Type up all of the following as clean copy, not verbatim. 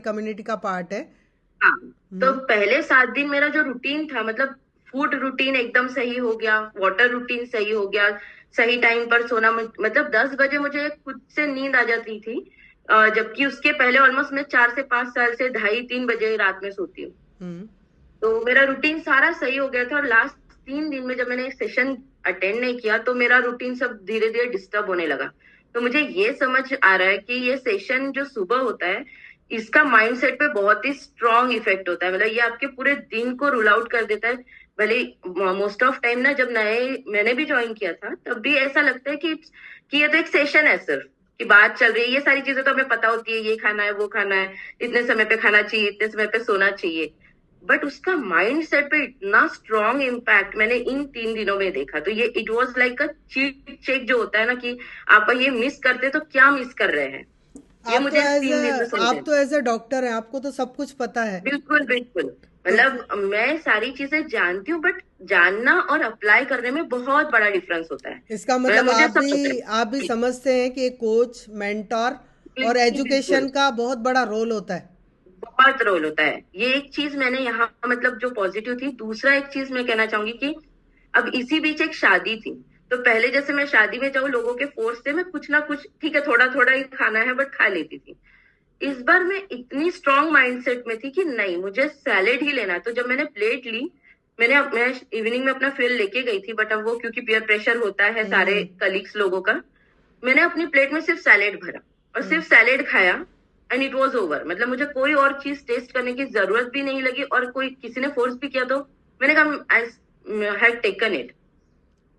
Community का part है। हाँ। तो हम्म। पहले 7 दिन मेरा जो रूटीन था, मतलब फूड रूटीन एकदम सही हो गया, वाटर रूटीन सही हो गया, सही टाइम पर सोना, मतलब 10 बजे मुझे खुद से नींद आ जाती थी। जबकि उसके पहले ऑलमोस्ट मैं 4 से 5 साल से 2:30-3 बजे रात में सोती हूँ। हम्म। तो मेरा रूटीन सारा सही हो गया था, और लास्ट 3 दिन में जब मैंने सेशन अटेंड नहीं किया तो मेरा रूटीन सब धीरे धीरे डिस्टर्ब होने लगा। तो मुझे ये समझ आ रहा है कि ये सेशन जो सुबह होता है, इसका माइंडसेट पे बहुत ही स्ट्रांग इफेक्ट होता है। मतलब ये आपके पूरे दिन को रूल आउट कर देता है। भले मोस्ट ऑफ टाइम ना, जब नए मैंने भी ज्वाइन किया था तब भी ऐसा लगता है कि ये तो एक सेशन है सिर्फ, कि बात चल रही है, ये सारी चीजें तो हमें पता होती है, ये खाना है वो खाना है, इतने समय पे खाना चाहिए, इतने समय पे सोना चाहिए। बट उसका माइंड सेट पे इतना स्ट्रांग इम्पैक्ट मैंने इन 3 दिनों में देखा। तो ये it was like a cheat check जो होता है ना, कि आप ये मिस करते तो क्या मिस कर रहे हैं। ये आप तो मुझे इस एज 3 दिन में आप समझे। तो एज ए डॉक्टर हैं, आपको तो सब कुछ पता है। बिल्कुल बिल्कुल। तो फिर मतलब मैं सारी चीजें जानती हूँ, बट जानना और अप्लाई करने में बहुत बड़ा डिफरेंस होता है। इसका मैं मतलब मुझे सब पता है। आप भी समझते हैं कि एक कोच, मेंटोर और बिल्कुल बिल्कुल। एजुकेशन का बहुत बड़ा रोल होता है। बहुत रोल होता है। ये एक चीज मैंने यहाँ मतलब जो पॉजिटिव थी। दूसरा एक चीज मैं कहना चाहूंगी कि अब इसी बीच एक शादी थी। तो पहले जैसे मैं शादी में जाऊँ लोगों के फोर्स से, मैं कुछ ना कुछ, ठीक है थोड़ा थोड़ा ही खाना है बट खा लेती थी। इस बार मैं इतनी स्ट्रांग माइंडसेट में थी कि नहीं, मुझे सैलेड ही लेना है। तो जब मैंने प्लेट ली, मैं इवनिंग में अपना फिल लेके गई थी, बट अब वो क्योंकि पीयर प्रेशर होता है सारे हम्म। कलीग्स लोगों का, मैंने अपनी प्लेट में सिर्फ सैलेड भरा और हम्म। सिर्फ सैलेड खाया। And it was over. मतलब मुझे कोई और चीज टेस्ट करने की जरूरत भी नहीं लगी, और कोई किसी ने फोर्स भी किया तो मैंने कहा आई हैड टेकन इट।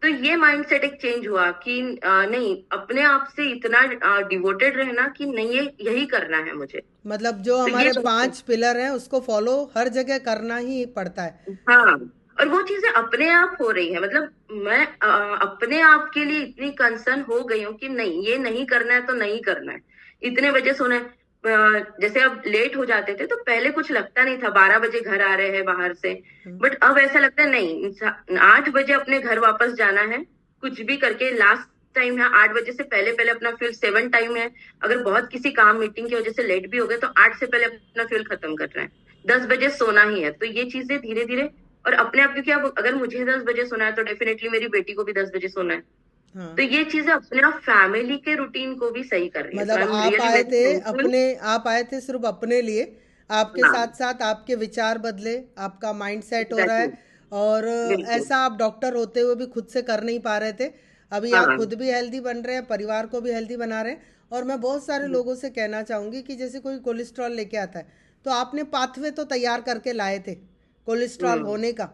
तो ये माइंडसेट एक चेंज हुआ कि नहीं, अपने आप से इतना डिवोटेड रहना कि नहीं, ये यही करना है मुझे। मतलब जो तो ये हमारे 5 पिलर हैं उसको फॉलो हर जगह करना ही पड़ता है। हाँ। और वो चीजें अपने आप हो रही है। मतलब मैं अपने आप के लिए इतनी कंसर्न हो गई हूँ कि नहीं, ये नहीं करना है तो नहीं करना है। इतने बजे सोना है। जैसे अब लेट हो जाते थे तो पहले कुछ लगता नहीं था, 12 बजे घर आ रहे हैं बाहर से। बट अब ऐसा लगता है नहीं, 8 बजे अपने घर वापस जाना है, कुछ भी करके। लास्ट टाइम है 8 बजे से पहले पहले अपना फ्यूल 7 टाइम है। अगर बहुत किसी काम मीटिंग की वजह से लेट भी हो गए तो 8 से पहले अपना फ्यूल खत्म करना है। 10 बजे सोना ही है। तो ये चीजें धीरे धीरे, और अपने आप, क्योंकि अब अगर मुझे 10 बजे सोना है तो डेफिनेटली मेरी बेटी को भी 10 बजे सोना है। हाँ। तो ये चीजें अपने आप फैमिली के रूटीन को भी सही कर रही है। सो मतलब I am really very thankful. आप आए थे सिर्फ अपने लिए। आपके हाँ। साथ साथ आपके विचार बदले, आपका माइंड सेट हो रहा एग्जैक्टली। है। और बिल्कुल। ऐसा आप डॉक्टर होते हुए भी खुद से कर नहीं पा रहे थे। अभी आप हाँ। खुद भी हेल्दी बन रहे हैं, परिवार को भी हेल्दी बना रहे हैं। और मैं बहुत सारे लोगों से कहना चाहूँगी कि जैसे कोई कोलेस्ट्रॉल लेके आता है, तो आपने पाथवे तो तैयार करके लाए थे कोलेस्ट्रॉल हम्म। होने का।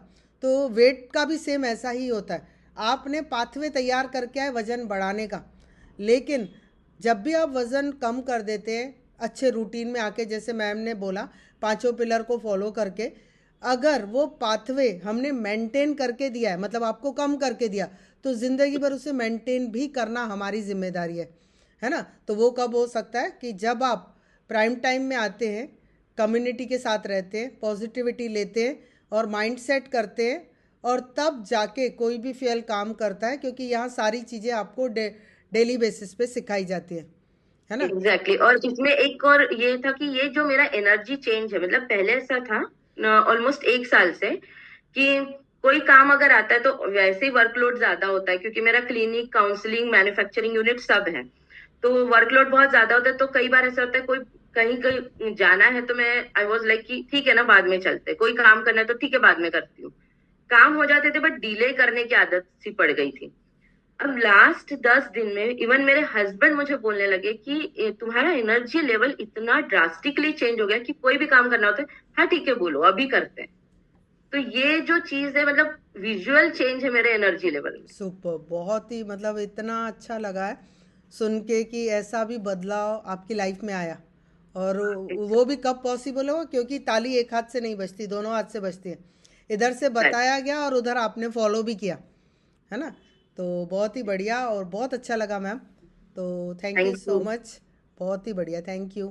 तो वेट का भी सेम ऐसा ही होता है। आपने पाथवे तैयार करके आए वजन बढ़ाने का। लेकिन जब भी आप वज़न कम कर देते हैं अच्छे रूटीन में आके, जैसे मैम ने बोला, 5 पिलर को फॉलो करके, अगर वो पाथवे हमने मेंटेन करके दिया है, मतलब आपको कम करके दिया, तो ज़िंदगी भर उसे मेंटेन भी करना हमारी जिम्मेदारी है ना। तो वो कब हो सकता है कि जब आप प्राइम टाइम में आते हैं, कम्युनिटी के साथ रहते हैं, पॉजिटिविटी लेते हैं और माइंड सेट करते हैं, और तब जाके कोई भी फेल काम करता है, क्योंकि यहाँ सारी चीज़ें आपको डेली बेसिस पे सिखाई जाती है ना। एग्जैक्टली। और इसमें एक और ये था कि ये जो मेरा एनर्जी चेंज है, मतलब पहले ऐसा था ऑलमोस्ट 1 साल से, कि कोई काम अगर आता है तो वैसे ही वर्कलोड ज्यादा होता है, क्योंकि मेरा क्लिनिक, काउंसलिंग, मैन्युफैक्चरिंग यूनिट सब है। तो वर्कलोड बहुत ज्यादा होता है। तो कई बार ऐसा होता है, कोई कहीं कहीं जाना है तो मैं आई वॉज लाइक कि ठीक है ना, बाद में चलते हैं। कोई काम करना है तो ठीक है बाद में करती हूँ। काम हो जाते थे बट डिले करने की आदत सी पड़ गई थी। अब लास्ट 10 दिन में इवन मेरे हस्बैंड मुझे बोलने लगे कि तुम्हारा एनर्जी लेवल इतना ड्रास्टिकली चेंज हो गया कि कोई भी काम करना होता है, हाँ ठीक है बोलो अभी करते हैं। तो ये जो चीज है, मतलब विजुअल चेंज है मेरे एनर्जी लेवल में। सुपर, बहुत ही मतलब इतना अच्छा लगा है सुन के कि ऐसा भी बदलाव आपकी लाइफ में आया। और वो भी कब पॉसिबल हो, क्योंकि ताली एक हाथ से नहीं बजती, दोनों हाथ से बजती है। इधर से बताया गया और उधर आपने फॉलो भी किया, है ना। तो बहुत ही बढ़िया और बहुत अच्छा लगा मैम। तो thank you thank so you. Much. बहुत ही बढ़िया, थैंक यू।